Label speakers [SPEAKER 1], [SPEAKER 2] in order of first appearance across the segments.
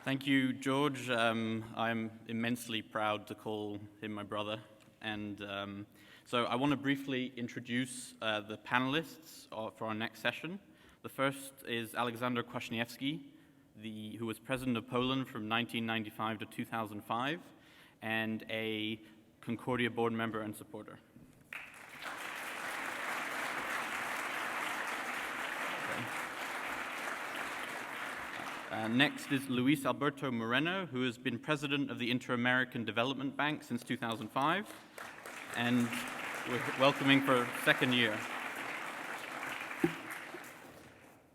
[SPEAKER 1] Thank you, George. I'm immensely proud to call him my brother. And so I want to briefly introduce the panelists for our next session. The first is Aleksander Kwaśniewski, who was president of Poland from 1995 to 2005, and a Concordia board member and supporter. Next is Luis Alberto Moreno, who has been president of the Inter-American Development Bank since 2005, and we're welcoming for a second year.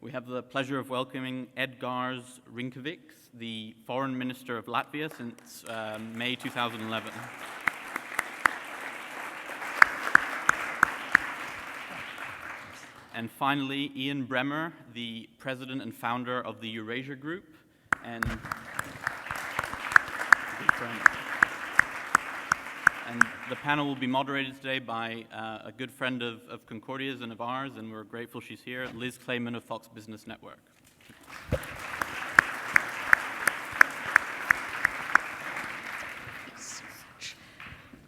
[SPEAKER 1] We have the pleasure of welcoming Edgars Rinkēvičs, the foreign minister of Latvia since May 2011. And finally, Bremmer, the president and founder of the Eurasia Group, and the panel will be moderated today by a good friend of Concordia's and of ours, and we're grateful she's here, Liz Claman of Fox Business Network.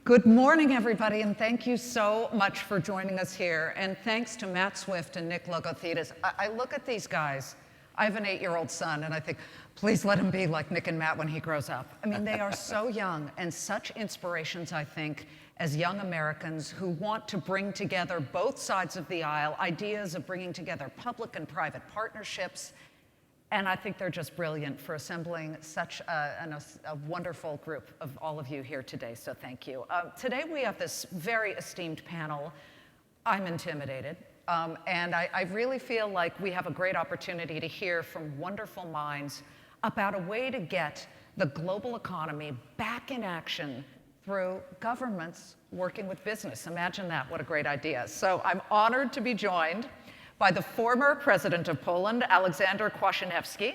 [SPEAKER 2] Good morning, everybody, and thank you so much for joining us here. And thanks to Matt Swift and Nick Logothetis. I look at these guys. I have an 8-year-old son, and I think, please let him be like Nick and Matt when he grows up. I mean, they are so young and such inspirations, I think, as young Americans who want to bring together both sides of the aisle, ideas of bringing together public and private partnerships. And I think they're just brilliant for assembling such a wonderful group of all of you here today, so thank you. Today we have this very esteemed panel. I'm intimidated, and I really feel like we have a great opportunity to hear from wonderful minds about a way to get the global economy back in action through governments working with business. Imagine that, what a great idea. So I'm honored to be joined by the former president of Poland, Aleksander Kwaśniewski.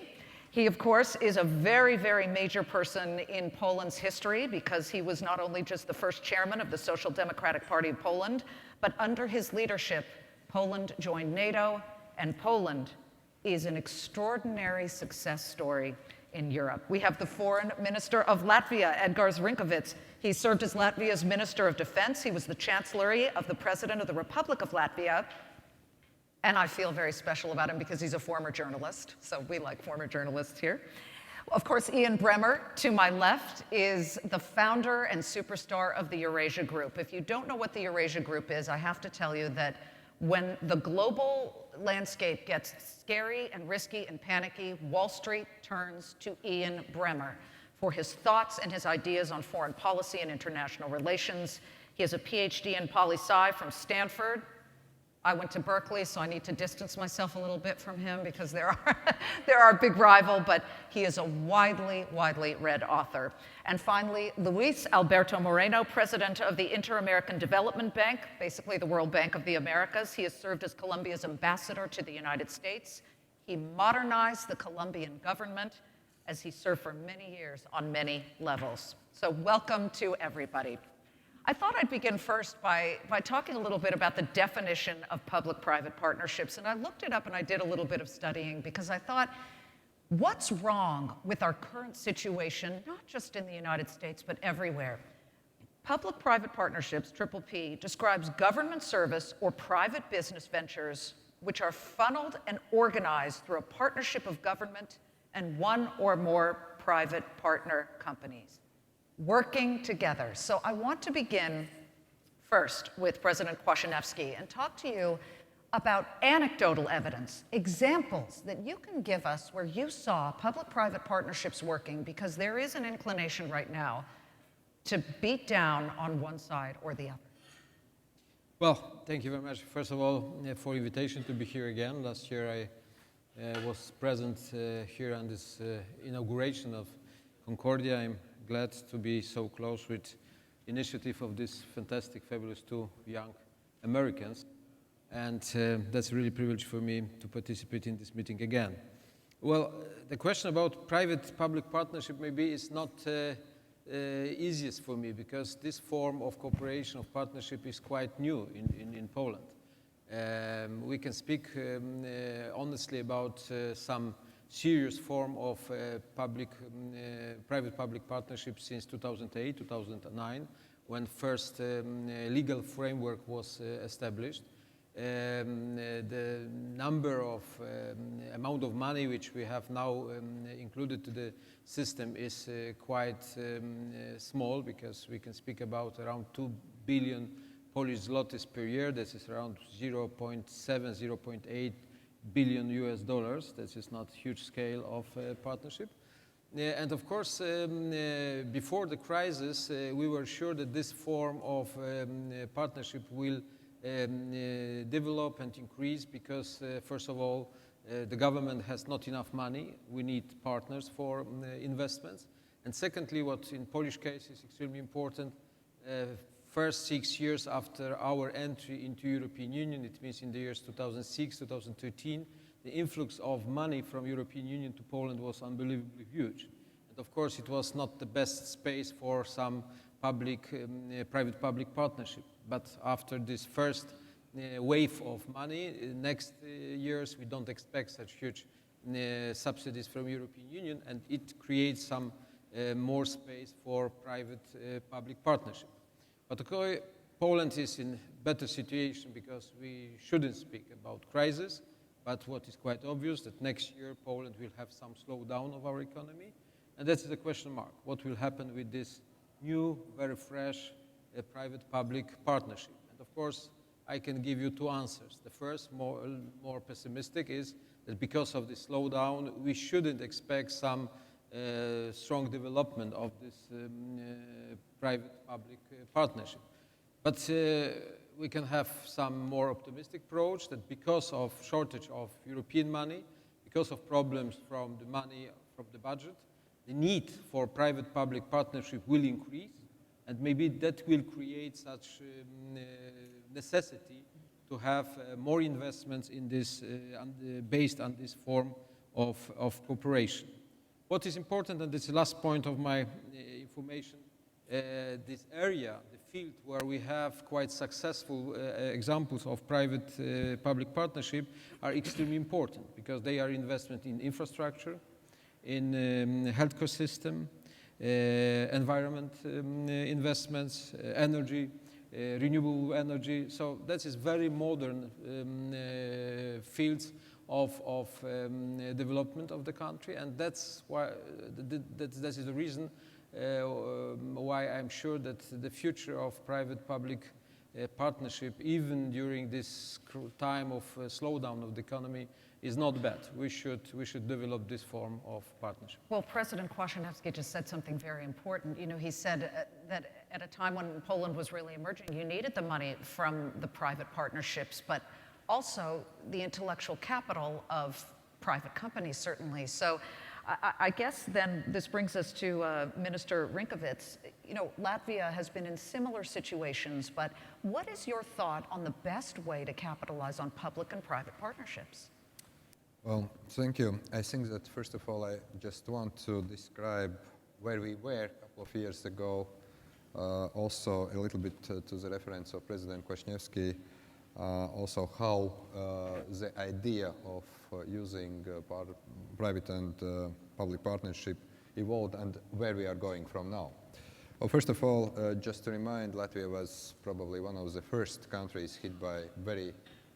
[SPEAKER 2] He, of course, is a very, very major person in Poland's history because he was not only just the first chairman of the Social Democratic Party of Poland, but under his leadership, Poland joined NATO, and Poland is an extraordinary success story in Europe. We have the foreign minister of Latvia, Edgars Rinkēvičs. He served as Latvia's Minister of Defense. He was the chancellor of the President of the Republic of Latvia. And I feel very special about him because he's a former journalist, so we like former journalists here. Of course, Bremmer, to my left, is the founder and superstar of the Eurasia Group. If you don't know what the Eurasia Group is, I have to tell you that when the global landscape gets scary and risky and panicky, Wall Street turns to Bremmer for his thoughts and his ideas on foreign policy and international relations. He has a PhD in poli-sci from Stanford. I went to Berkeley, so I need to distance myself a little bit from him because they're our big rival, but he is a widely read author. And finally, Luis Alberto Moreno, president of the Inter-American Development Bank, basically the World Bank of the Americas. He has served as Colombia's ambassador to the United States. He modernized the Colombian government as he served for many years on many levels. So welcome to everybody. I thought I'd begin first by talking a little bit about the definition of public-private partnerships. And I looked it up and I did a little bit of studying because I thought, what's wrong with our current situation, not just in the United States, but everywhere? Public-private partnerships, triple P, describes government service or private business ventures which are funneled and organized through a partnership of government and one or more private partner companies working together. So I want to begin first with President Kwaśniewski and talk to you about anecdotal evidence, examples that you can give us where you saw public-private partnerships working, because there is an inclination right now to beat down on one side or the other.
[SPEAKER 3] Well, thank you very much, first of all, for the invitation to be here again. Last year I was present here on this inauguration of Concordia. I'm glad to be so close with initiative of this fantastic, fabulous two young Americans. And that's really a privilege for me to participate in this meeting again. Well, the question about private-public partnership maybe is not easiest for me because this form of cooperation, of partnership is quite new in Poland. We can speak honestly about some serious form of private-public partnership since 2008, 2009, when first legal framework was established. The number of amount of money which we have now included to the system is quite small, because we can speak about around 2 billion Polish zlotys per year. This is around 0.7, 0.8 billion US dollars. This is not huge scale of partnership. And of course, before the crisis, we were sure that this form of partnership will develop and increase, because first of all, the government has not enough money. We need partners for investments. And secondly, what in Polish case is extremely important, first 6 years after our entry into European Union, it means in the years 2006, 2013, the influx of money from European Union to Poland was unbelievably huge. And of course, it was not the best space for some private-public partnership. But after this first wave of money, next years we don't expect such huge subsidies from European Union, and it creates some more space for private-public partnership. But okay, Poland is in better situation, because we shouldn't speak about crisis, but what is quite obvious that next year Poland will have some slowdown of our economy, and that's the question mark. What will happen with this new, very fresh private-public partnership? And of course, I can give you two answers. The first, more pessimistic, is that because of the slowdown, we shouldn't expect some strong development of this private-public partnership. But we can have some more optimistic approach, that because of shortage of European money, because of problems from the money from the budget, the need for private-public partnership will increase, and maybe that will create such necessity to have more investments in this, based on this form of cooperation. What is important, and this is the last point of my information, this area, the field where we have quite successful examples of private-public partnership, are extremely important, because they are investment in infrastructure, in healthcare system, environment investments, energy, renewable energy. So that is very modern fields of development of the country, and that's why that is the reason why I'm sure that the future of private-public partnership, even during this time of slowdown of the economy, is not bad. We should develop this form of partnership.
[SPEAKER 2] Well, President Kwaśniewski just said something very important. You know, he said that at a time when Poland was really emerging, you needed the money from the private partnerships, but also the intellectual capital of private companies, certainly. So I guess then this brings us to Minister Rinkēvičs. You know, Latvia has been in similar situations, but what is your thought on the best way to capitalize on public and private partnerships?
[SPEAKER 4] Well, thank you. I think that first of all, I just want to describe where we were a couple of years ago, also a little bit to the reference of President Kwaśniewski, also how the idea of using private and public partnership evolved and where we are going from now. Well, first of all, just to remind, Latvia was probably one of the first countries hit by very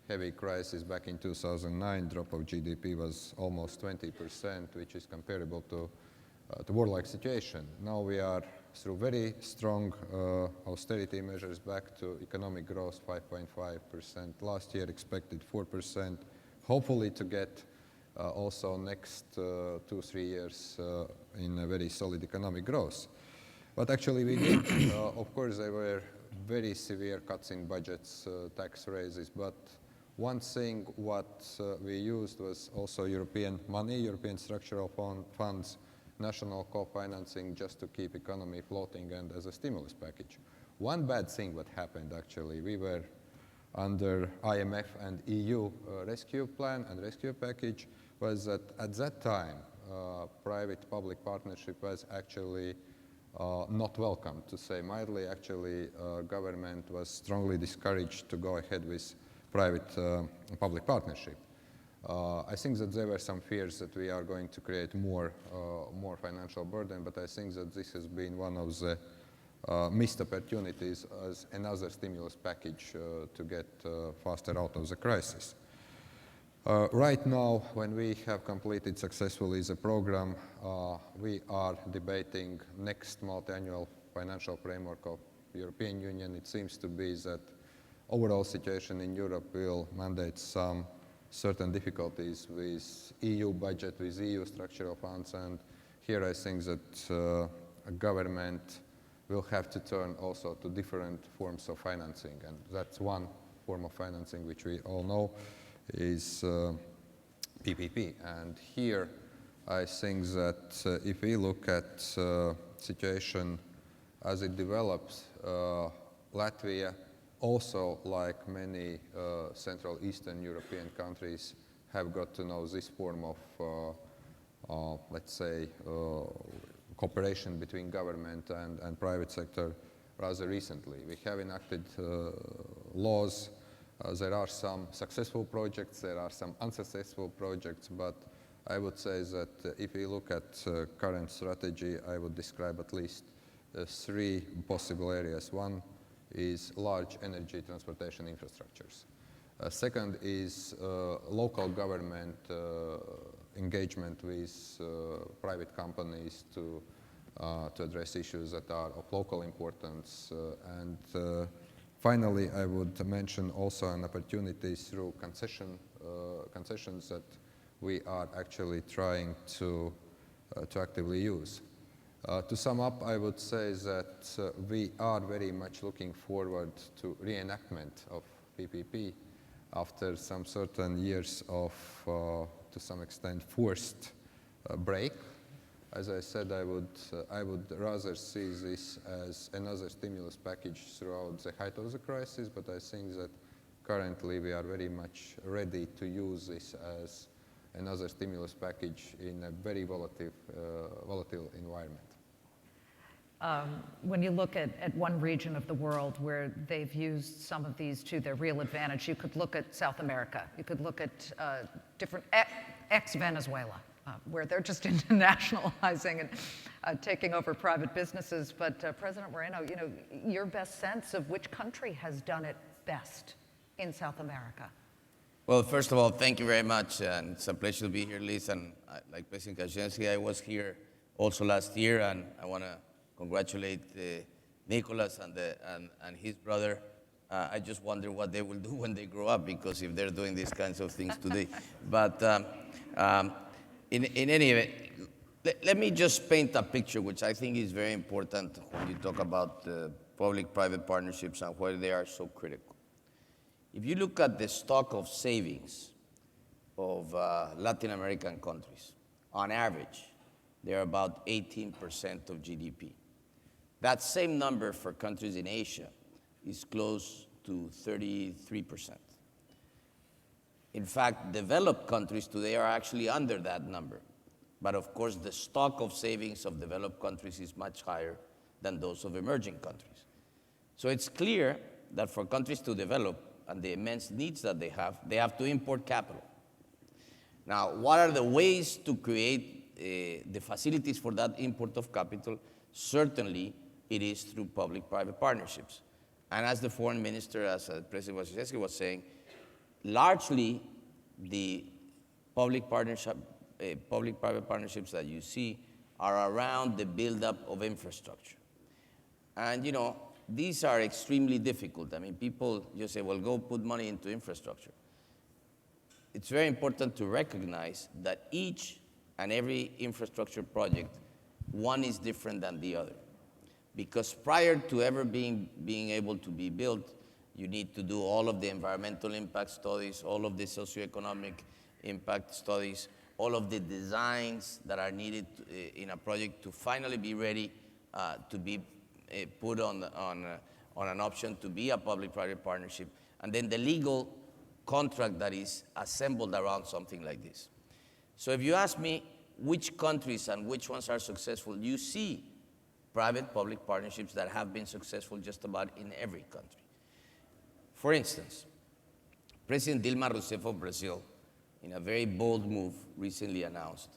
[SPEAKER 4] heavy crisis back in 2009. Drop of GDP was almost 20%, which is comparable to the war-like situation. Now we are through very strong austerity measures back to economic growth 5.5%. Last year expected 4%, hopefully to get also next 2-3 years in a very solid economic growth. But actually we did, of course there were very severe cuts in budgets, tax raises, but one thing what we used was also European money, European structural funds, national co-financing, just to keep economy floating and as a stimulus package. One bad thing what happened actually, we were under IMF and EU rescue plan and rescue package, was that at that time private-public partnership was actually not welcome, to say mildly. Actually, government was strongly discouraged to go ahead with private-public partnership. I think that there were some fears that we are going to create more financial burden, but I think that this has been one of the missed opportunities as another stimulus package to get faster out of the crisis. Right now, when we have completed successfully the program, we are debating next multi-annual financial framework of European Union. It seems to be that overall situation in Europe will mandate some certain difficulties with EU budget, with EU structural funds, and here I think that a government will have to turn also to different forms of financing, and that's one form of financing which we all know is PPP. And here I think that if we look at situation as it develops, Latvia also, like many Central Eastern European countries, have got to know this form of, let's say, cooperation between government and private sector rather recently. We have enacted laws. There are some successful projects, there are some unsuccessful projects, but I would say that if we look at current strategy, I would describe at least three possible areas. One is large energy transportation infrastructures. Second is local government engagement with private companies to address issues that are of local importance. And finally, I would mention also an opportunity through concessions that we are actually trying to actively use. To sum up, I would say that we are very much looking forward to reenactment of PPP after some certain years of, to some extent, forced break. As I said, I would rather see this as another stimulus package throughout the height of the crisis, but I think that currently we are very much ready to use this as another stimulus package in a very volatile environment.
[SPEAKER 2] When you look at one region of the world where they've used some of these to their real advantage, you could look at South America. You could look at different ex-Venezuela, where they're just internationalizing and taking over private businesses. But President Moreno, you know, your best sense of which country has done it best in South America?
[SPEAKER 5] Well, first of all, thank you very much, and it's a pleasure to be here, Liz. And like President Kwaśniewski, I was here also last year, and I want to congratulate Nicholas and his brother. I just wonder what they will do when they grow up, because if they're doing these kinds of things today. But in any event, let me just paint a picture, which I think is very important when you talk about public-private partnerships and why they are so critical. If you look at the stock of savings of Latin American countries, on average, they're about 18% of GDP. That same number for countries in Asia is close to 33%. In fact, developed countries today are actually under that number. But of course, the stock of savings of developed countries is much higher than those of emerging countries. So it's clear that for countries to develop and the immense needs that they have to import capital. Now, what are the ways to create the facilities for that import of capital? Certainly, it is through public-private partnerships. And as the foreign minister, as President Kwaśniewski was saying, largely the public-private partnerships that you see are around the buildup of infrastructure. And, you know, these are extremely difficult. I mean, people just say, well, go put money into infrastructure. It's very important to recognize that each and every infrastructure project, one is different than the other. Because prior to ever being able to be built, you need to do all of the environmental impact studies, all of the socioeconomic impact studies, all of the designs that are needed in a project to finally be ready to be put on an option to be a public-private partnership, and then the legal contract that is assembled around something like this. So if you ask me which countries and which ones are successful, you see private-public partnerships that have been successful just about in every country. For instance, President Dilma Rousseff of Brazil in a very bold move, recently announced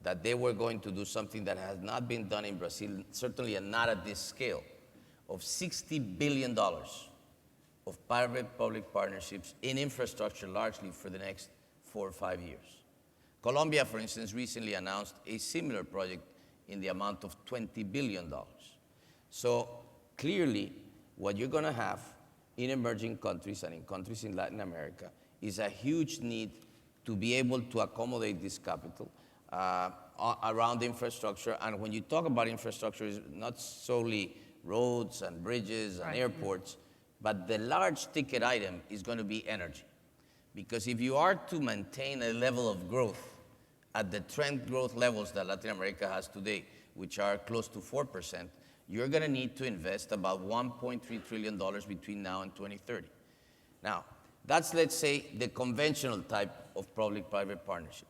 [SPEAKER 5] that they were going to do something that has not been done in Brazil, certainly not at this scale, of $60 billion of private-public partnerships in infrastructure, largely for the next 4 or 5 years. Colombia, for instance, recently announced a similar project in the amount of $20 billion. So clearly, what you're going to have in emerging countries and in countries in Latin America is a huge need to be able to accommodate this capital around infrastructure. And when you talk about infrastructure, it's not solely roads and bridges and airports, but the large ticket item is going to be energy. Because if you are to maintain a level of growth at the trend growth levels that Latin America has today, which are close to 4%, you're going to need to invest about $1.3 trillion between now and 2030. Now, that's, let's say, the conventional type of public-private partnership.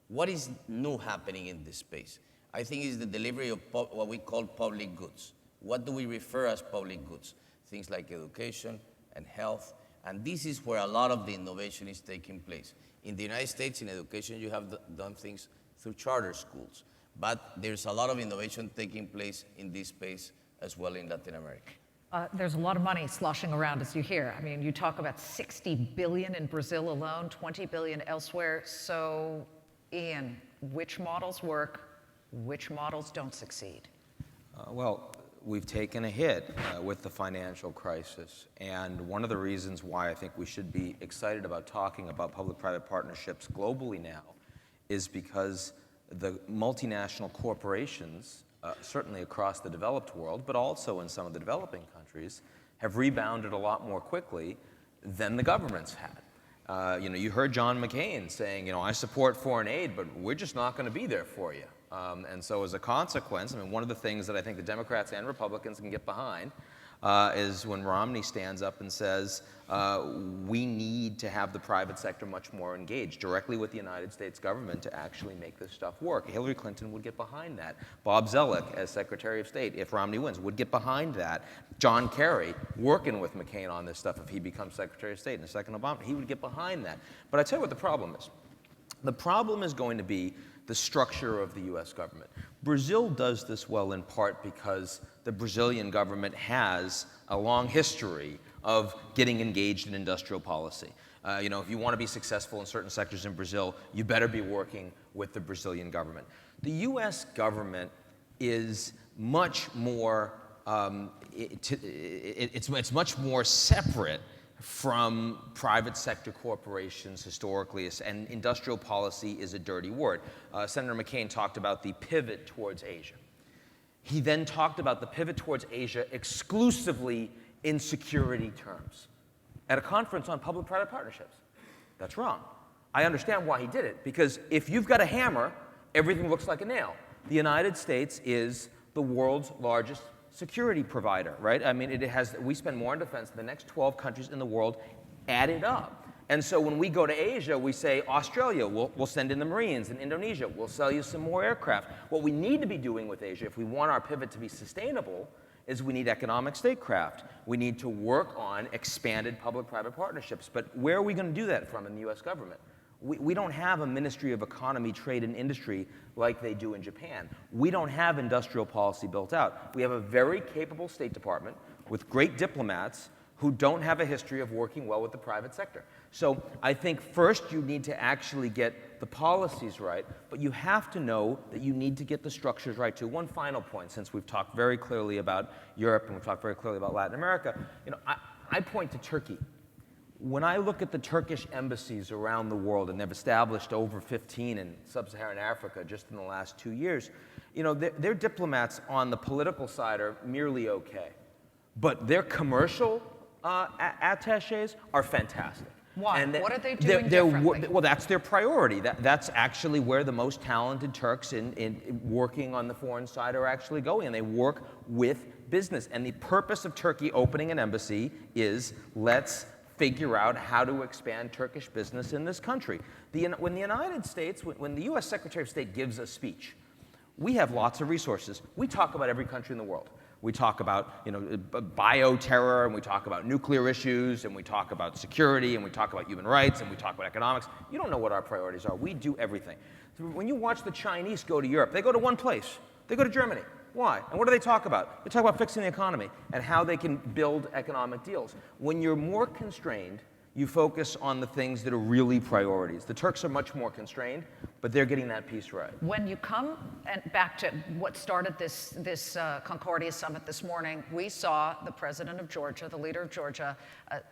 [SPEAKER 5] What is new happening in this space? I think is the delivery of what we call public goods. What do we refer as public goods? Things like education and health. And this is where a lot of the innovation is taking place. In the United States, in education, you have done things through charter schools. But there's a lot of innovation taking place in this space as well in Latin America.
[SPEAKER 2] There's a lot of money sloshing around, as you hear. I mean, you talk about 60 billion in Brazil alone, 20 billion elsewhere. So, Ian, which models work, which models don't succeed?
[SPEAKER 6] Well, we've taken a hit with the financial crisis. And one of the reasons why I think we should be excited about talking about public-private partnerships globally now is because the multinational corporations, certainly across the developed world, but also in some of the developing countries, have rebounded a lot more quickly than the governments had. You heard John McCain saying, I support foreign aid, but we're just not going to be there for you. And so as a consequence, one of the things that I think the Democrats and Republicans can get behind is when Romney stands up and says, we need to have the private sector much more engaged directly with the United States government to actually make this stuff work. Hillary Clinton would get behind that. Bob Zoellick, as Secretary of State, if Romney wins, would get behind that. John Kerry, working with McCain on this stuff, if he becomes Secretary of State in the second Obama, he would get behind that. But I tell you what the problem is. The problem is going to be the structure of the US government. Brazil does this well in part because the Brazilian government has a long history of getting engaged in industrial policy. If you want to be successful in certain sectors in Brazil, you better be working with the Brazilian government. The US government is much more, it's much more separate from private sector corporations historically, and industrial policy is a dirty word. Senator McCain talked about the pivot towards Asia. He then talked about the pivot towards Asia exclusively in security terms at a conference on public-private partnerships. That's wrong. I understand why he did it, because if you've got a hammer, everything looks like a nail. The United States is the world's largest security provider, right? We spend more on defense than the next 12 countries in the world added up. And so when we go to Asia, we say, Australia, we'll send in the Marines, and Indonesia, we'll sell you some more aircraft. What we need to be doing with Asia, if we want our pivot to be sustainable, is we need economic statecraft. We need to work on expanded public-private partnerships. But where are we going to do that from in the US government? We don't have a Ministry of Economy, Trade, and Industry like they do in Japan. We don't have industrial policy built out. We have a very capable State Department with great diplomats who don't have a history of working well with the private sector. So I think first you need to actually get the policies right, but you have to know that you need to get the structures right too. One final point, since we've talked very clearly about Europe and we've talked very clearly about Latin America, I point to Turkey. When I look at the Turkish embassies around the world, and they've established over 15 in sub-Saharan Africa just in the last 2 years, their diplomats on the political side are merely okay. But their commercial attachés are fantastic.
[SPEAKER 2] Why?
[SPEAKER 6] And
[SPEAKER 2] what are they doing differently?
[SPEAKER 6] Well, that's their priority. That's actually where the most talented Turks in working on the foreign side are actually going, and they work with business. And the purpose of Turkey opening an embassy is let's figure out how to expand Turkish business in this country. When the United States, when the US Secretary of State gives a speech, we have lots of resources. We talk about every country in the world. We talk about bioterror, and we talk about nuclear issues, and we talk about security, and we talk about human rights, and we talk about economics. You don't know what our priorities are. We do everything. When you watch the Chinese go to Europe, they go to one place. They go to Germany. Why? And what do they talk about? They talk about fixing the economy and how they can build economic deals. When you're more constrained, you focus on the things that are really priorities. The Turks are much more constrained, but they're getting that piece right.
[SPEAKER 2] When you come back to what started this Concordia summit this morning, we saw the president of Georgia, the leader of Georgia,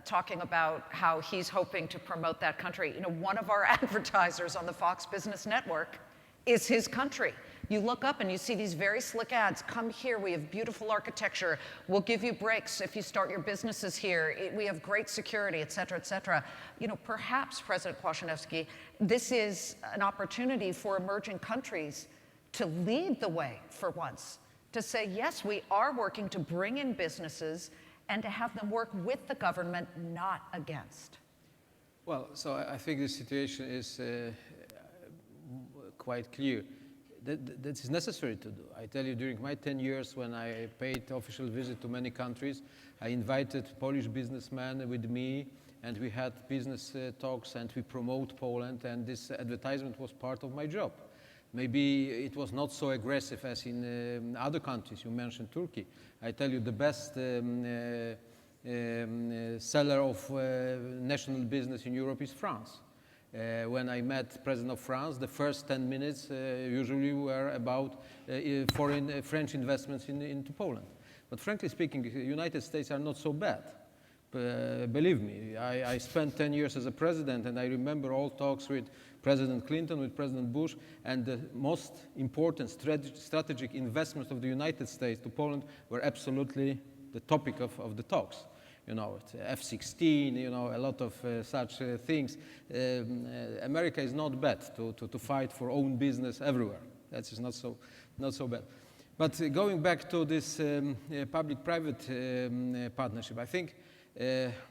[SPEAKER 2] talking about how he's hoping to promote that country. You know, one of our advertisers on the Fox Business Network is his country. You look up and you see these very slick ads. Come here, we have beautiful architecture. We'll give you breaks if you start your businesses here. We have great security, et cetera, et cetera. You know, perhaps, President Kwaśniewski, this is an opportunity for emerging countries to lead the way for once, to say, yes, we are working to bring in businesses and to have them work with the government, not against.
[SPEAKER 3] Well, so I think the situation is quite clear. That is necessary to do. I tell you, during my 10 years when I paid official visit to many countries, I invited Polish businessmen with me, and we had business talks, and we promote Poland, and this advertisement was part of my job. Maybe it was not so aggressive as in other countries. You mentioned Turkey. I tell you, the best seller of national business in Europe is France. When I met President of France, the first 10 minutes usually were about French investments into Poland. But frankly speaking, the United States are not so bad. Believe me, I spent 10 years as a president, and I remember all talks with President Clinton, with President Bush, and the most important strategic investments of the United States to Poland were absolutely the topic of the talks. You know, F-16, you know, a lot of such things. America is not bad to fight for own business everywhere. That is not so bad. But going back to this public-private partnership, I think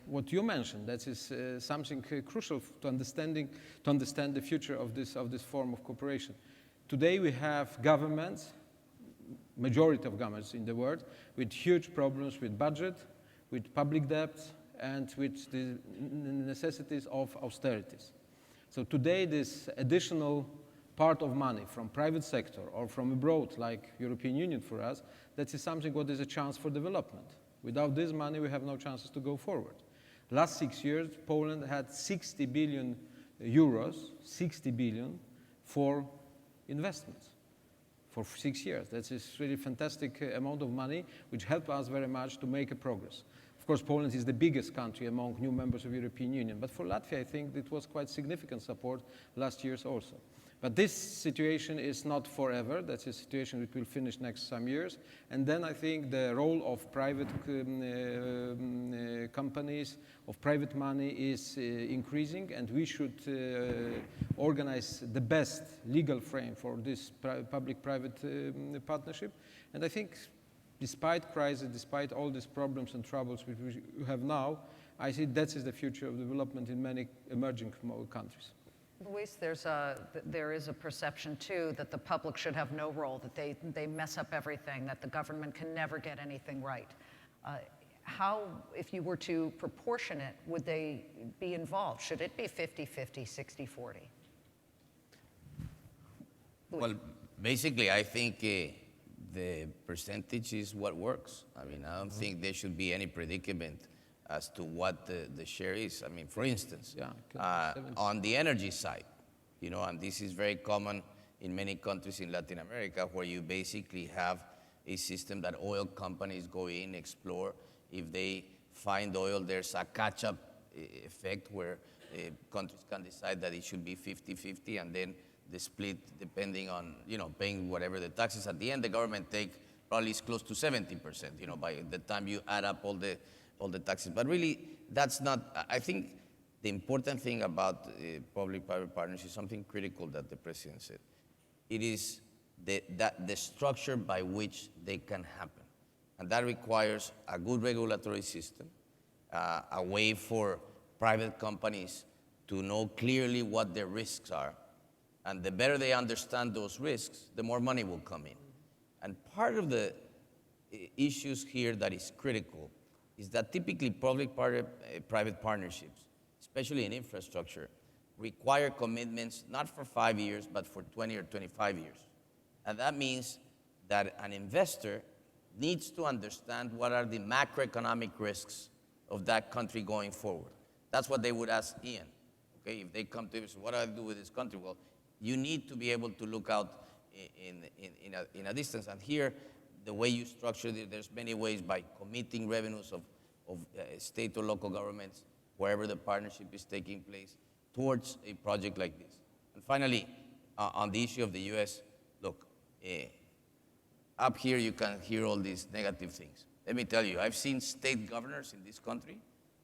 [SPEAKER 3] what you mentioned, that is something crucial to understand the future of this form of cooperation. Today we have governments, majority of governments in the world, with huge problems with budget, with public debt, and with the necessities of austerities. So today, this additional part of money from private sector or from abroad, like European Union for us, that is something what is a chance for development. Without this money, we have no chances to go forward. Last 6 years, Poland had 60 billion euros, 60 billion for investments. For 6 years. That is really fantastic amount of money, which helped us very much to make a progress. Of course, Poland is the biggest country among new members of the European Union, but for Latvia, I think it was quite significant support last year also. But this situation is not forever. That's a situation which will finish next some years. And then I think the role of private companies, of private money is increasing, and we should organize the best legal frame for this public-private partnership. And I think despite crisis, despite all these problems and troubles which we have now, I see that is the future of development in many emerging countries.
[SPEAKER 2] Luis, there is a perception, too, that the public should have no role, that they mess up everything, that the government can never get anything right. How, if you were to proportion it, would they be involved? Should it be 50-50, 60-40?
[SPEAKER 5] Well, basically, I think the percentage is what works. I mean, I don't think there should be any predicament as to what the share is. I mean, for instance, on the energy side, you know, and this is very common in many countries in Latin America, where you basically have a system that oil companies go in, explore. If they find oil, there's a catch-up effect where countries can decide that it should be 50-50, and then the split, depending on, you know, paying whatever the taxes. At the end, the government take probably is close to 70%, you know, by the time you add up all the taxes. But really, that's not, I think the important thing about public-private partnership is something critical that the president said. It is the structure by which they can happen. And that requires a good regulatory system, a way for private companies to know clearly what their risks are. And the better they understand those risks, the more money will come in. And part of the issues here that is critical is that typically public-private partnerships, especially in infrastructure, require commitments not for 5 years, but for 20 or 25 years. And that means that an investor needs to understand what are the macroeconomic risks of that country going forward. That's what they would ask Ian. Okay, if they come to you and say, what do I do with this country? Well, you need to be able to look out in a distance. And here, the way you structure it, there's many ways by committing revenues of state or local governments, wherever the partnership is taking place, towards a project like this. And finally, on the issue of the US, look, up here you can hear all these negative things. Let me tell you, I've seen state governors in this country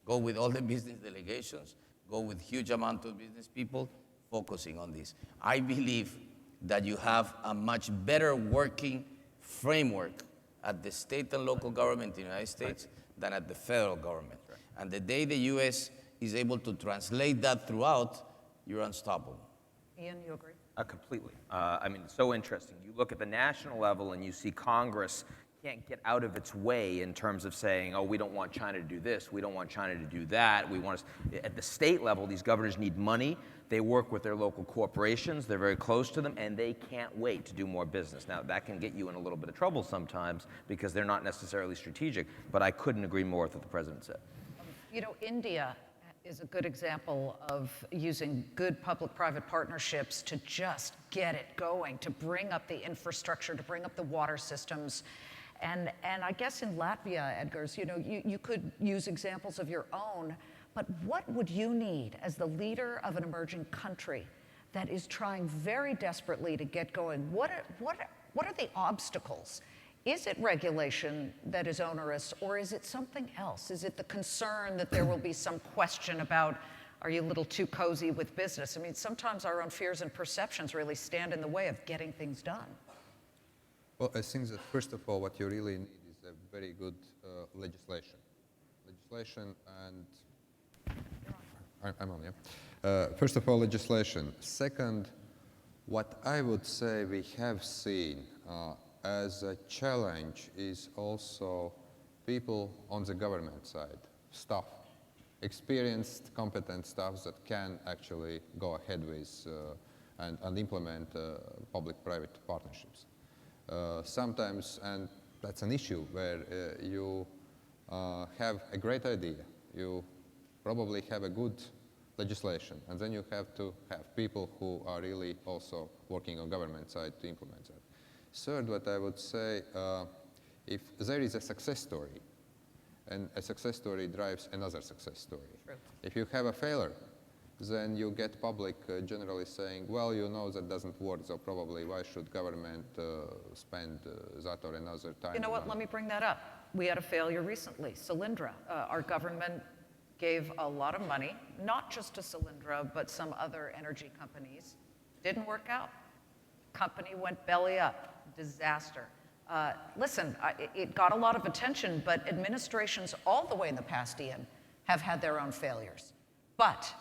[SPEAKER 5] go with all the business delegations, go with huge amount of business people focusing on this. I believe that you have a much better working framework at the state and local government in the United States than at the federal government. And the day the US is able to translate that throughout, you're unstoppable.
[SPEAKER 2] Ian, you agree?
[SPEAKER 6] Completely. I mean, it's so interesting. You look at the national level and you see Congress can't get out of its way in terms of saying, oh, we don't want China to do this, we don't want China to do that. We want to, at the state level, these governors need money. They work with their local corporations, they're very close to them, and they can't wait to do more business. Now, that can get you in a little bit of trouble sometimes because they're not necessarily strategic, but I couldn't agree more with what the president said.
[SPEAKER 2] You know, India is a good example of using good public-private partnerships to just get it going, to bring up the infrastructure, to bring up the water systems. And I guess in Latvia, Edgars, you know, you could use examples of your own, but what would you need as the leader of an emerging country that is trying very desperately to get going? What are the obstacles? Is it regulation that is onerous, or is it something else? Is it the concern that there will be some question about, are you a little too cozy with business? I mean, sometimes our own fears and perceptions really stand in the way of getting things done.
[SPEAKER 4] Well, I think that first of all, what you really need is a very good legislation. Legislation and... I'm on, yeah. First of all, legislation. Second, what I would say we have seen as a challenge is also people on the government side, staff, experienced, competent staff that can actually go ahead with and implement public-private partnerships. Sometimes, and that's an issue where you have a great idea, you probably have a good legislation, and then you have to have people who are really also working on government side to implement that. Third, what I would say, if there is a success story, and a success story drives another success story.
[SPEAKER 2] True.
[SPEAKER 4] If you have a failure, then you get public generally saying, well, you know that doesn't work, so probably why should government spend that or another time?
[SPEAKER 2] You know what, let me bring that up. We had a failure recently, Solyndra. Our government gave a lot of money, not just to Solyndra, but some other energy companies. Didn't work out. Company went belly up, disaster. Listen, it got a lot of attention, but administrations all the way in the past, Ian, have had their own failures. But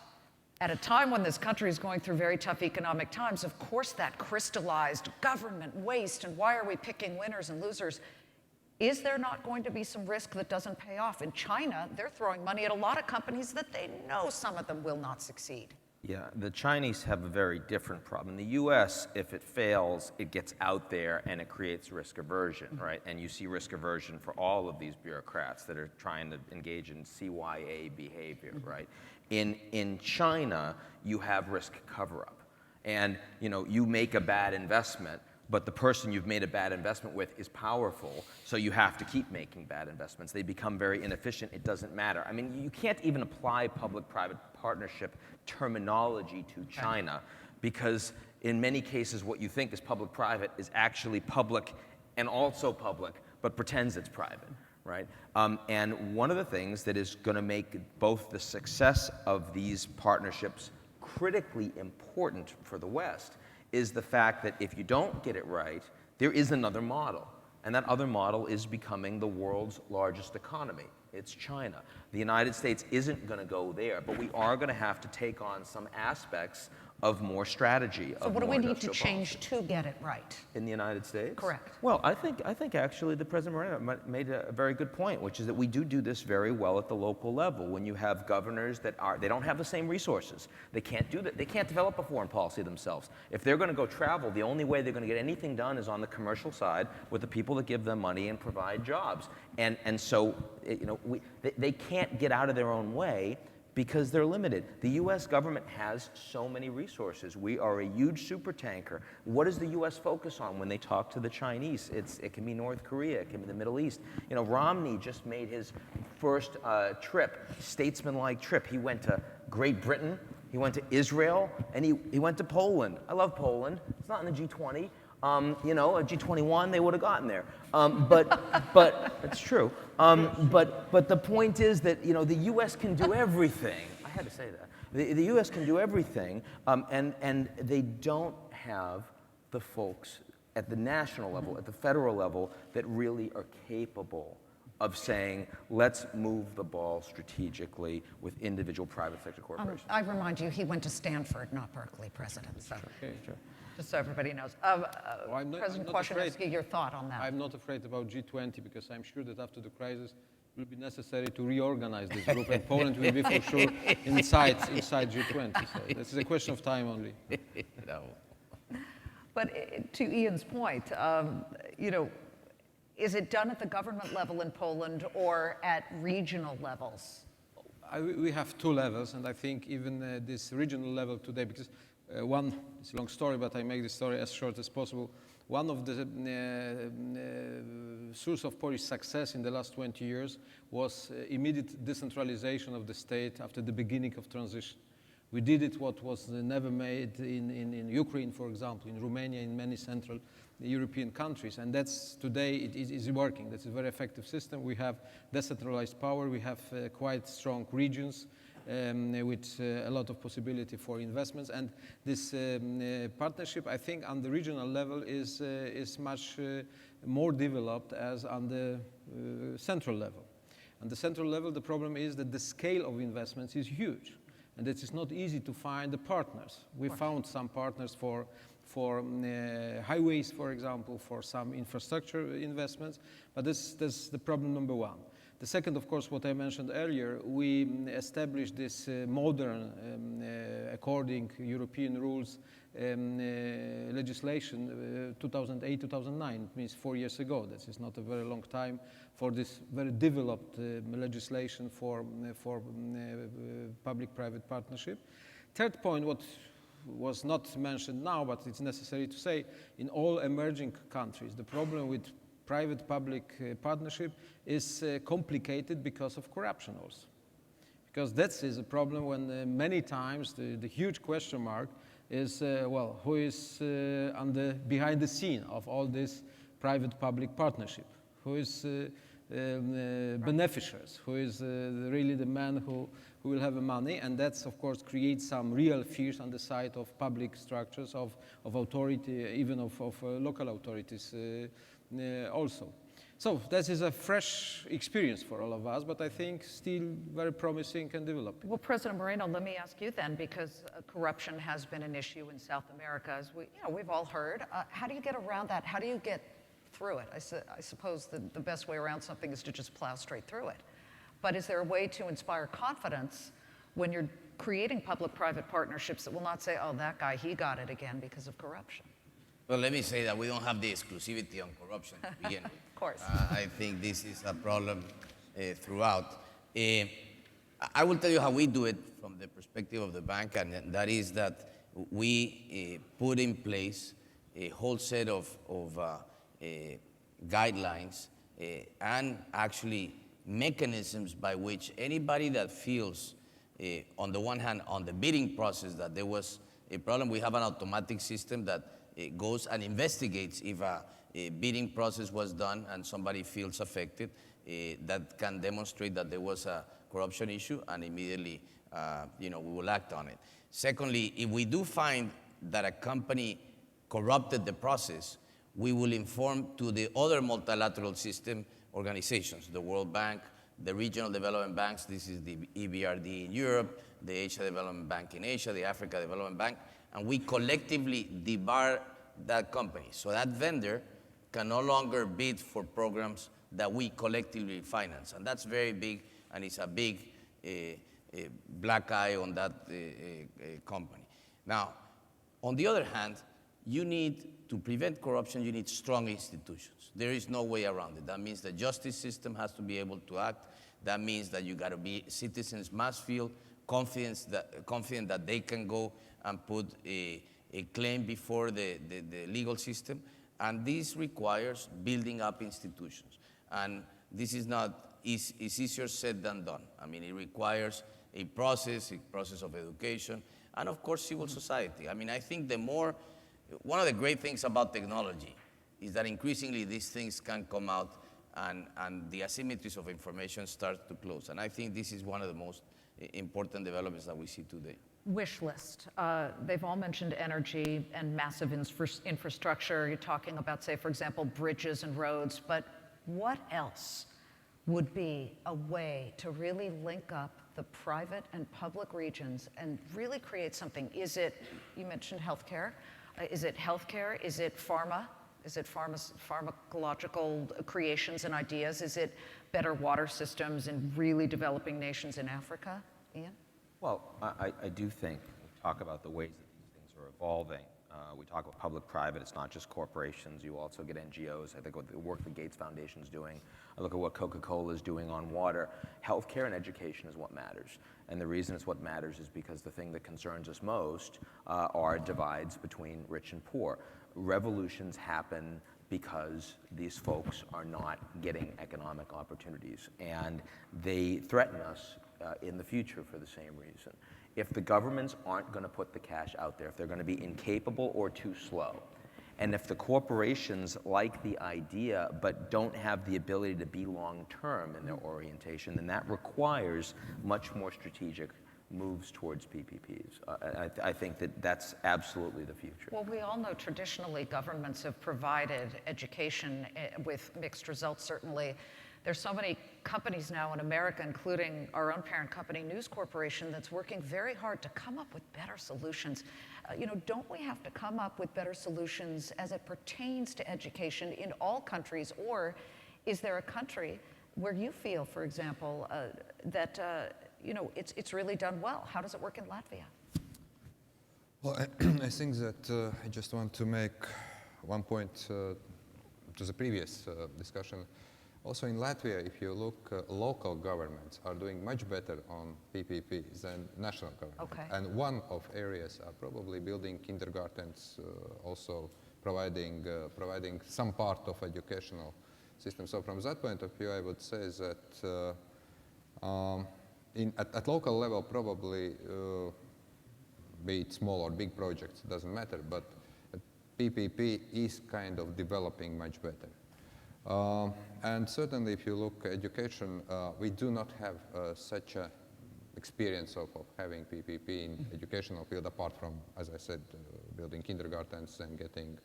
[SPEAKER 2] at a time when this country is going through very tough economic times, of course that crystallized government waste and why are we picking winners and losers? Is there not going to be some risk that doesn't pay off? In China, they're throwing money at a lot of companies that they know some of them will not succeed.
[SPEAKER 6] Yeah, the Chinese have a very different problem. In the US, if it fails, it gets out there and it creates risk aversion, right? And you see risk aversion for all of these bureaucrats that are trying to engage in CYA behavior, right? In China, you have risk cover-up. And, you know, you make a bad investment, but the person you've made a bad investment with is powerful, so you have to keep making bad investments. They become very inefficient. It doesn't matter. I mean, you can't even apply public-private partnership terminology to China because in many cases what you think is public-private is actually public and also public, but pretends it's private, right? And one of the things that is going to make both the success of these partnerships critically important for the West is the fact that if you don't get it right, there is another model. And that other model is becoming the world's largest economy. it's China. The United States isn't going to go there, but we are going to have to take on some aspects of more strategy.
[SPEAKER 2] So what do we need to change to get it right?
[SPEAKER 6] In the United States?
[SPEAKER 2] Correct.
[SPEAKER 6] Well, I think actually the President Moreno made a very good point, which is that we do this very well at the local level. When you have governors they don't have the same resources. They can't do that. They can't develop a foreign policy themselves. If they're going to go travel, the only way they're going to get anything done is on the commercial side with the people that give them money and provide jobs. And so, they can't get out of their own way, because they're limited. The U.S. government has so many resources. We are a huge supertanker. What does the U.S. focus on when they talk to the Chinese? It can be North Korea, it can be the Middle East. Romney just made his first statesman-like trip. He went to Great Britain, he went to Israel, and he went to Poland. I love Poland. It's not in the G20. A G21, they would have gotten there. But it's true. But the point is that the U.S. can do everything. I had to say that. The U.S. can do everything, and they don't have the folks at the national level, at the federal level, that really are capable of saying, let's move the ball strategically with individual private sector corporations.
[SPEAKER 2] I remind you, he went to Stanford, not Berkeley, President. So.
[SPEAKER 6] Okay, sure.
[SPEAKER 2] Just so everybody knows. President Kwaśniewski, your thought on that?
[SPEAKER 3] I'm not afraid about G20, because I'm sure that after the crisis it will be necessary to reorganize this group, and Poland will be for sure inside G20. So this is a question of time only.
[SPEAKER 5] No.
[SPEAKER 2] But to Ian's point, is it done at the government level in Poland or at regional levels?
[SPEAKER 3] We have two levels, and I think even this regional level today, because it's a long story, but I make the story as short as possible. One of the source of Polish success in the last 20 years was immediate decentralization of the state after the beginning of transition. We did it what was never made in Ukraine, for example, in Romania, in many Central European countries, and that's today it is working. That's a very effective system. We have decentralized power. We have quite strong regions with a lot of possibility for investments, and this partnership, I think, on the regional level is much more developed as on the central level. On the central level, the problem is that the scale of investments is huge, and it is not easy to find the partners. We found some partners for highways, for example, for some infrastructure investments, but that's the problem number one. The second, of course, what I mentioned earlier, we established this modern, according European rules, legislation 2008-2009. It means 4 years ago. This is not a very long time for this very developed legislation for public-private partnership. Third point, what was not mentioned now, but it's necessary to say, in all emerging countries, the problem with private-public partnership is complicated because of corruption also. Because that is a problem when many times the huge question mark is, who is behind the scene of all this private-public partnership? Who is beneficiaries? Who is really the man who will have the money? And that's, of course, creates some real fears on the side of public structures, of authority, even of local authorities also. So that is a fresh experience for all of us, but I think still very promising and developing.
[SPEAKER 2] Well, President Moreno, let me ask you then, because corruption has been an issue in South America, as we've all heard. How do you get around that? How do you get through it? I suppose the best way around something is to just plow straight through it. But is there a way to inspire confidence when you're creating public-private partnerships that will not say, oh, that guy, he got it again because of corruption?
[SPEAKER 5] Well, let me say that we don't have the exclusivity on corruption to begin with.
[SPEAKER 2] Of course.
[SPEAKER 5] I think this is a problem throughout. I will tell you how we do it from the perspective of the bank, and that is that we put in place a whole set of guidelines and actually mechanisms by which anybody that feels, on the one hand, on the bidding process that there was a problem, we have an automatic system that goes and investigates if a bidding process was done and somebody feels affected, that can demonstrate that there was a corruption issue, and immediately we will act on it. Secondly, if we do find that a company corrupted the process, we will inform to the other multilateral system organizations, the World Bank, the regional development banks. This is the EBRD in Europe, the Asia Development Bank in Asia, the Africa Development Bank, and we collectively debar that company. So that vendor can no longer bid for programs that we collectively finance. And that's very big, and it's a big black eye on that company. Now, on the other hand, you need, to prevent corruption, you need strong institutions. There is no way around it. That means the justice system has to be able to act. That means that you got to be, citizens must feel confident that they can go and put a claim before the legal system. And this requires building up institutions. And this is not, it's easier said than done. I mean, it requires a process of education, and of course, civil society. I mean, I think one of the great things about technology is that increasingly these things can come out and the asymmetries of information start to close. And I think this is one of the most important developments that we see today.
[SPEAKER 2] Wish list. They've all mentioned energy and massive infrastructure. You're talking about, say, for example, bridges and roads, but what else would be a way to really link up the private and public regions and really create something? Is it, you mentioned healthcare. Is it healthcare? Is it pharma? Is it pharmacological creations and ideas? Is it better water systems in really developing nations in Africa? Ian?
[SPEAKER 6] Well, I do think we talk about the ways that these things are evolving. We talk about public-private. It's not just corporations. You also get NGOs. I think what the work the Gates Foundation is doing. I look at what Coca-Cola is doing on water. Healthcare and education is what matters. And the reason it's what matters is because the thing that concerns us most are divides between rich and poor. Revolutions happen because these folks are not getting economic opportunities. And they threaten us in the future for the same reason. If the governments aren't going to put the cash out there, if they're going to be incapable or too slow, and if the corporations like the idea but don't have the ability to be long-term in their orientation, then that requires much more strategic moves towards PPPs. I think that that's absolutely the future.
[SPEAKER 2] Well, we all know traditionally governments have provided education with mixed results, certainly. There's so many companies now in America, including our own parent company, News Corporation, that's working very hard to come up with better solutions. Don't we have to come up with better solutions as it pertains to education in all countries? Or is there a country where you feel, for example, that it's really done well? How does it work in Latvia?
[SPEAKER 4] Well, I think that I just want to make one point to the previous discussion. Also in Latvia, if you look, local governments are doing much better on PPPs than national government.
[SPEAKER 2] Okay.
[SPEAKER 4] And one of areas are probably building kindergartens, also providing some part of educational system. So from that point of view, I would say that at local level, probably be it small or big projects, doesn't matter, but PPP is kind of developing much better. And certainly if you look at education, we do not have such a experience of having PPP in educational field apart from, as I said, building kindergartens and getting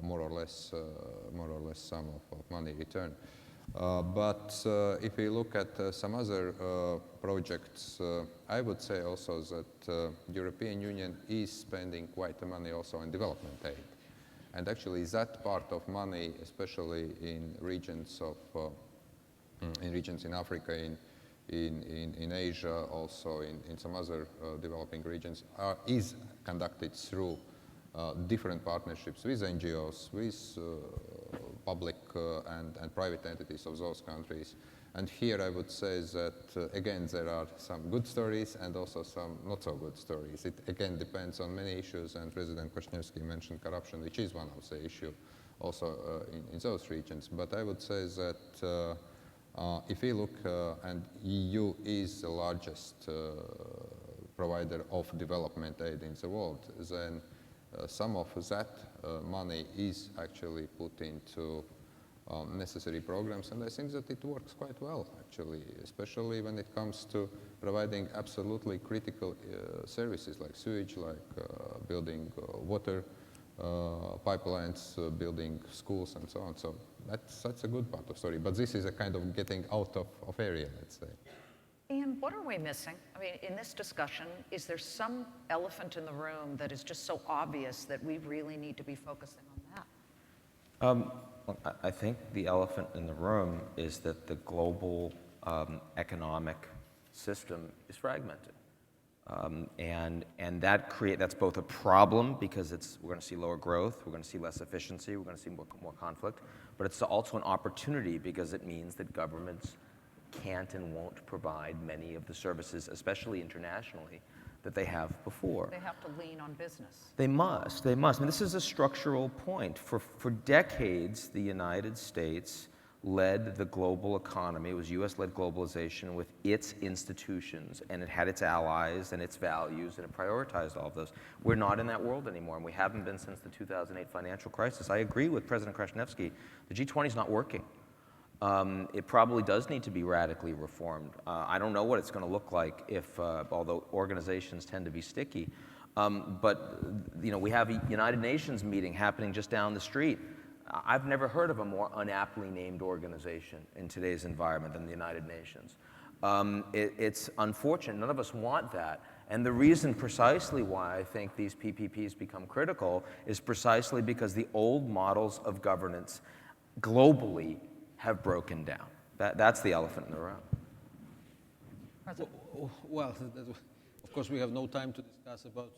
[SPEAKER 4] more or less sum of money return. But if we look at some other projects, I would say also that European Union is spending quite the money also on development aid. And actually that part of money, especially in regions in Africa, in Asia, also in some other developing regions, is conducted through different partnerships with NGOs, with public and private entities of those countries. And here I would say that, again, there are some good stories and also some not so good stories. It, again, depends on many issues, and President Kwaśniewski mentioned corruption, which is one of the issues also in those regions. But I would say that if we look, and EU is the largest provider of development aid in the world, then some of that money is actually put into necessary programs, and I think that it works quite well, actually, especially when it comes to providing absolutely critical services like sewage, like building water pipelines, building schools, and so on. So that's a good part of story. But this is a kind of getting out of area, let's say.
[SPEAKER 2] Ian, what are we missing? I mean, in this discussion, is there some elephant in the room that is just so obvious that we really need to be focusing on that?
[SPEAKER 6] I think the elephant in the room is that the global economic system is fragmented. And that's both a problem because we're going to see lower growth, we're going to see less efficiency, we're going to see more conflict, but it's also an opportunity because it means that governments can't and won't provide many of the services, especially internationally, that they have before.
[SPEAKER 2] They have to lean on business.
[SPEAKER 6] They must. I mean, this is a structural point. For decades, the United States led the global economy. It was US-led globalization with its institutions, and it had its allies and its values, and it prioritized all of those. We're not in that world anymore, and we haven't been since the 2008 financial crisis. I agree with President Kwaśniewski. The G20 is not working. It probably does need to be radically reformed. I don't know what it's going to look like if, although organizations tend to be sticky, but we have a United Nations meeting happening just down the street. I've never heard of a more unaptly named organization in today's environment than the United Nations. It's unfortunate. None of us want that. And the reason precisely why I think these PPPs become critical is precisely because the old models of governance globally have broken down. That's the elephant in the room.
[SPEAKER 3] Well, of course, we have no time to discuss about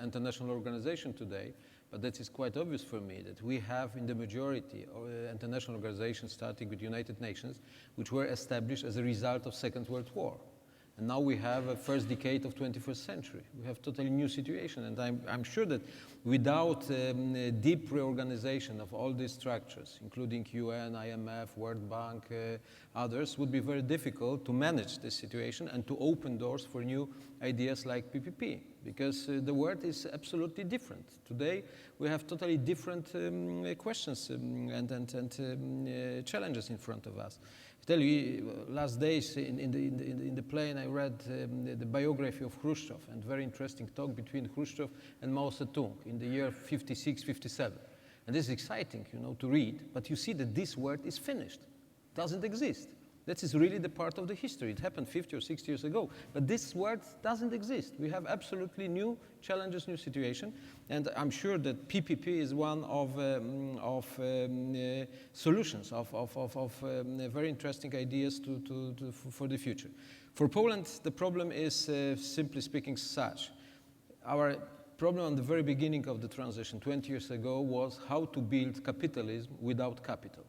[SPEAKER 3] international organization today, but that is quite obvious for me that we have in the majority of international organizations, starting with United Nations, which were established as a result of Second World War. And now we have a first decade of 21st century. We have totally new situation, and I'm sure that without deep reorganization of all these structures, including UN, IMF, World Bank, others, would be very difficult to manage this situation and to open doors for new ideas like PPP, because the world is absolutely different. Today, we have totally different questions and challenges in front of us. I tell you, last days in the plane, I read the biography of Khrushchev, and very interesting talk between Khrushchev and Mao Zedong in the year 56, 57. And this is exciting, to read, but you see that this word is finished, doesn't exist. That is really the part of the history. It happened 50 or 60 years ago, but this word doesn't exist. We have absolutely new challenges, new situation, and I'm sure that PPP is one of solutions, of very interesting ideas for the future. For Poland, the problem is, simply speaking, such. Our problem on the very beginning of the transition, 20 years ago, was how to build capitalism without capital.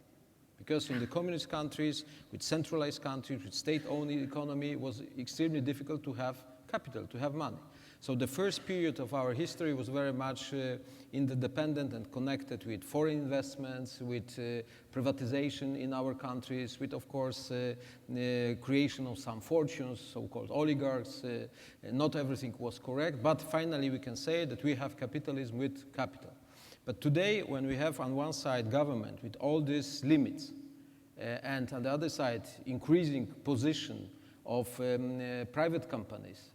[SPEAKER 3] Because in the communist countries, with centralized countries, with state-owned economy, it was extremely difficult to have capital, to have money. So the first period of our history was very much interdependent and connected with foreign investments, with privatization in our countries, with, of course, creation of some fortunes, so-called oligarchs. Not everything was correct, but finally we can say that we have capitalism with capital. But today, when we have on one side government with all these limits, and on the other side increasing position of private companies,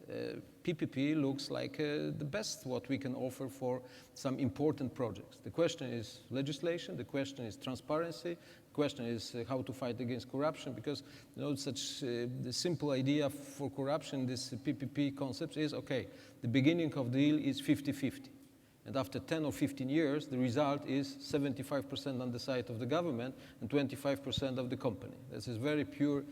[SPEAKER 3] PPP looks like the best what we can offer for some important projects. The question is legislation, the question is transparency, the question is how to fight against corruption, because such the simple idea for corruption, this PPP concept is, okay, the beginning of the deal is 50-50. And after 10 or 15 years, the result is 75% on the side of the government and 25% of the company. This is very pure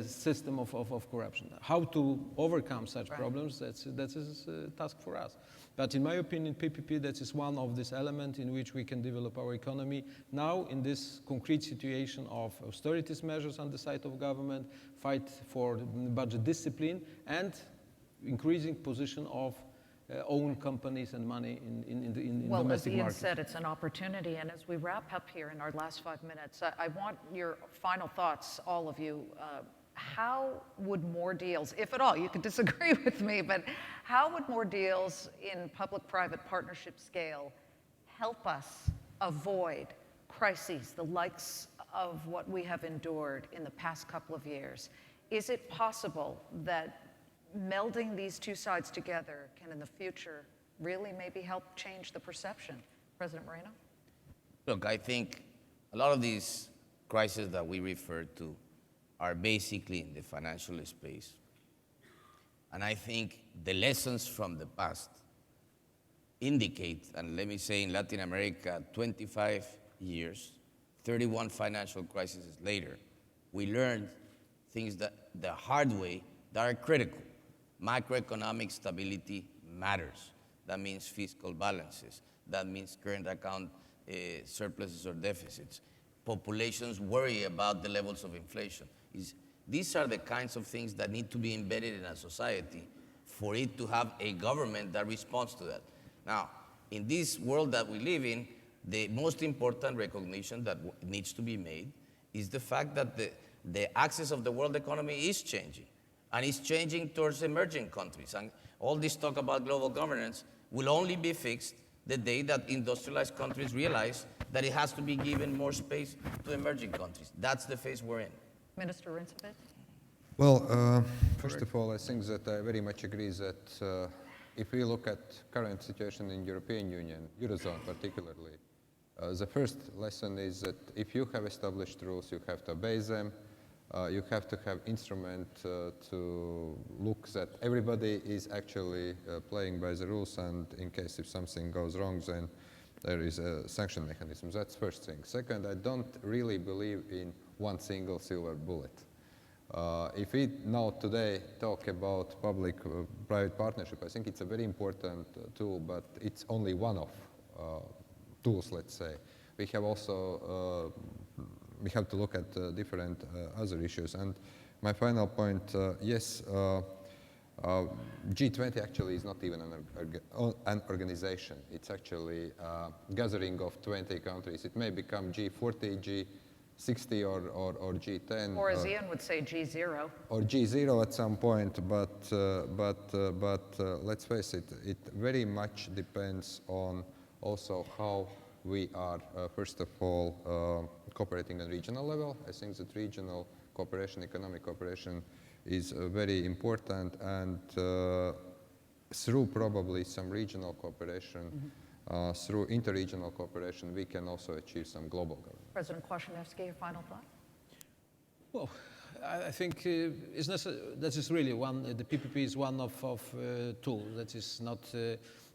[SPEAKER 3] system of corruption. How to overcome such problems, that is a task for us. But in my opinion, PPP, that is one of these elements in which we can develop our economy now in this concrete situation of austerities measures on the side of government, fight for budget discipline, and increasing position of own companies and money in domestic markets.
[SPEAKER 2] Well, as Ian said, it's an opportunity. And as we wrap up here in our last 5 minutes, I want your final thoughts, all of you. How would more deals, if at all, you could disagree with me, but how would more deals in public-private partnership scale help us avoid crises, the likes of what we have endured in the past couple of years? Is it possible that melding these two sides together can in the future really maybe help change the perception? President Moreno?
[SPEAKER 5] Look, I think A lot of these crises that we refer to are basically in the financial space. And I think the lessons from the past indicate, and let me say in Latin America, 25 years, 31 financial crises later, we learned things that the hard way that are critical. Macroeconomic stability matters. That means fiscal balances. That means current account surpluses or deficits. Populations worry about the levels of inflation. These are the kinds of things that need to be embedded in a society for it to have a government that responds to that. Now, in this world that we live in, the most important recognition that needs to be made is the fact that the axis of the world economy is changing, and it's changing towards emerging countries. And all this talk about global governance will only be fixed the day that industrialized countries realize that it has to be given more space to emerging countries. That's the phase we're in.
[SPEAKER 2] Minister Rinkēvičs?
[SPEAKER 4] Well, first of all, I think that I very much agree that if we look at current situation in European Union, Eurozone particularly, the first lesson is that if you have established rules, you have to obey them. You have to have instrument to look that everybody is actually playing by the rules, and in case if something goes wrong, then there is a sanction mechanism. That's first thing. Second, I don't really believe in one single silver bullet. If we now today talk about public-private partnership, I think it's a very important tool, but it's only one of tools, let's say. We have also we have to look at different other issues. And my final point, yes, G20 actually is not even an organization. It's actually a gathering of 20 countries. It may become G40, G60, or G10.
[SPEAKER 2] Or as Ian would say, G0.
[SPEAKER 4] Or G0 at some point, but let's face it, it very much depends on also how we are, first of all, cooperating on regional level. I think that regional cooperation, economic cooperation is very important, and through probably some regional cooperation, through interregional cooperation, we can also achieve some global governance.
[SPEAKER 2] President Kwaśniewski, your final thought?
[SPEAKER 3] Well, I think that is really one, the PPP is one of tools. That is not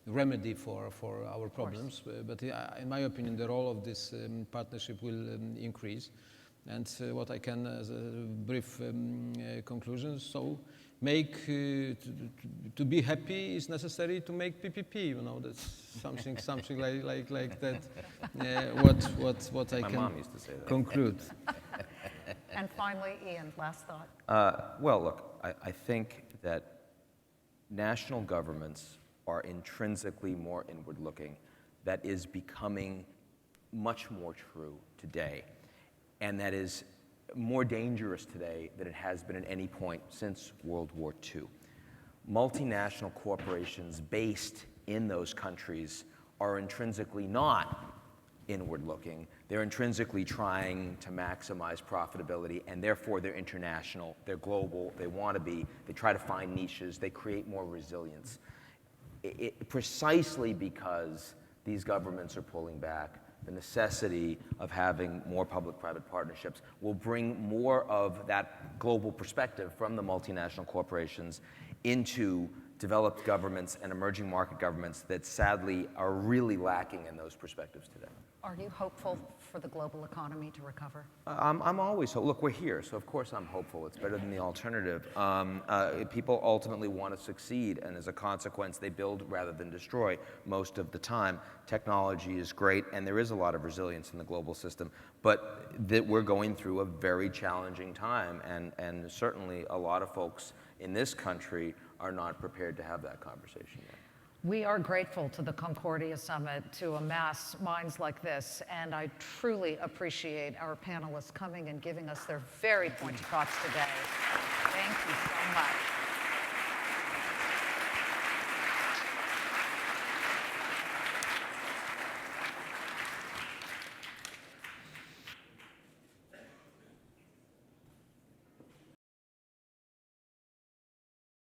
[SPEAKER 3] remedy for our problems, but in my opinion, the role of this partnership will increase. And what I can, as a brief conclusion, so make to be happy is necessary to make PPP. You know, that's something like that. What I
[SPEAKER 6] My
[SPEAKER 3] can
[SPEAKER 6] mom used to say that.
[SPEAKER 3] conclude.
[SPEAKER 2] And finally, Ian, last thought.
[SPEAKER 6] Well, look, I think that national governments are intrinsically more inward-looking. That is becoming much more true today, and that is more dangerous today than it has been at any point since World War II. Multinational corporations based in those countries are intrinsically not inward-looking. They're intrinsically trying to maximize profitability, and therefore they're international, they're global, they want to be, they try to find niches, they create more resilience. Precisely because these governments are pulling back, the necessity of having more public-private partnerships will bring more of that global perspective from the multinational corporations into developed governments and emerging market governments that sadly are really lacking in those perspectives today.
[SPEAKER 2] Are you hopeful for the global economy to recover?
[SPEAKER 6] I'm always hopeful. Look, we're here, so of course I'm hopeful. It's better than the alternative. People ultimately want to succeed, and as a consequence, they build rather than destroy most of the time. Technology is great, and there is a lot of resilience in the global system, but that we're going through a very challenging time, and certainly a lot of folks in this country are not prepared to have that conversation yet.
[SPEAKER 2] We are grateful to the Concordia Summit to amass minds like this, and I truly appreciate our panelists coming and giving us their very pointed thoughts today. Thank you so much.